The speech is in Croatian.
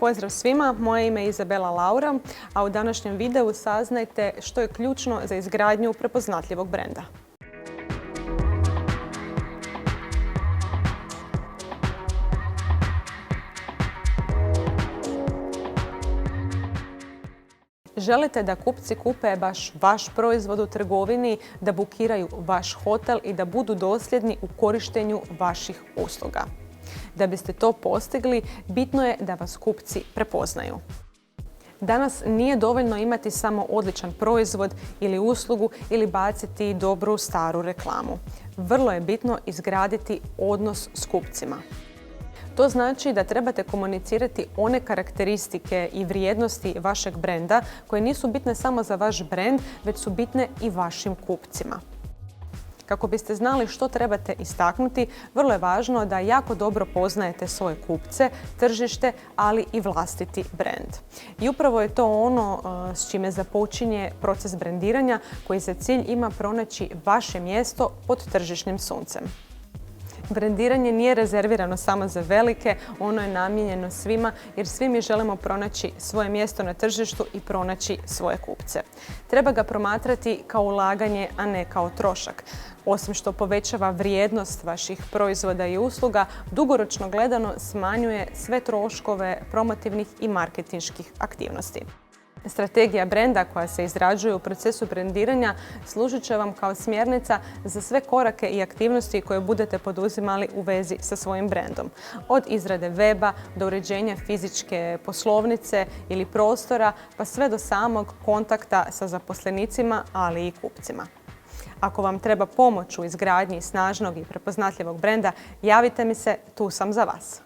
Pozdrav svima, moje ime je Izabela Laura, a u današnjem videu saznajte što je ključno za izgradnju prepoznatljivog brenda. Želite da kupci kupe baš vaš proizvod u trgovini, da bukiraju vaš hotel i da budu dosljedni u korištenju vaših usluga. Da biste to postigli, bitno je da vas kupci prepoznaju. Danas nije dovoljno imati samo odličan proizvod ili uslugu ili baciti dobru staru reklamu. Vrlo je bitno izgraditi odnos s kupcima. To znači da trebate komunicirati one karakteristike i vrijednosti vašeg brenda koje nisu bitne samo za vaš brend, već su bitne i vašim kupcima. Kako biste znali što trebate istaknuti, vrlo je važno da jako dobro poznajete svoje kupce, tržište, ali i vlastiti brend. I upravo je to ono s čime započinje proces brendiranja koji za cilj ima pronaći vaše mjesto pod tržišnim suncem. Brendiranje nije rezervirano samo za velike, ono je namijenjeno svima jer svi mi želimo pronaći svoje mjesto na tržištu i pronaći svoje kupce. Treba ga promatrati kao ulaganje, a ne kao trošak. Osim što povećava vrijednost vaših proizvoda i usluga, dugoročno gledano smanjuje sve troškove promotivnih i marketinških aktivnosti. Strategija brenda koja se izrađuje u procesu brendiranja služit će vam kao smjernica za sve korake i aktivnosti koje budete poduzimali u vezi sa svojim brendom. Od izrade weba do uređenja fizičke poslovnice ili prostora, pa sve do samog kontakta sa zaposlenicima, ali i kupcima. Ako vam treba pomoć u izgradnji snažnog i prepoznatljivog brenda, javite mi se, tu sam za vas.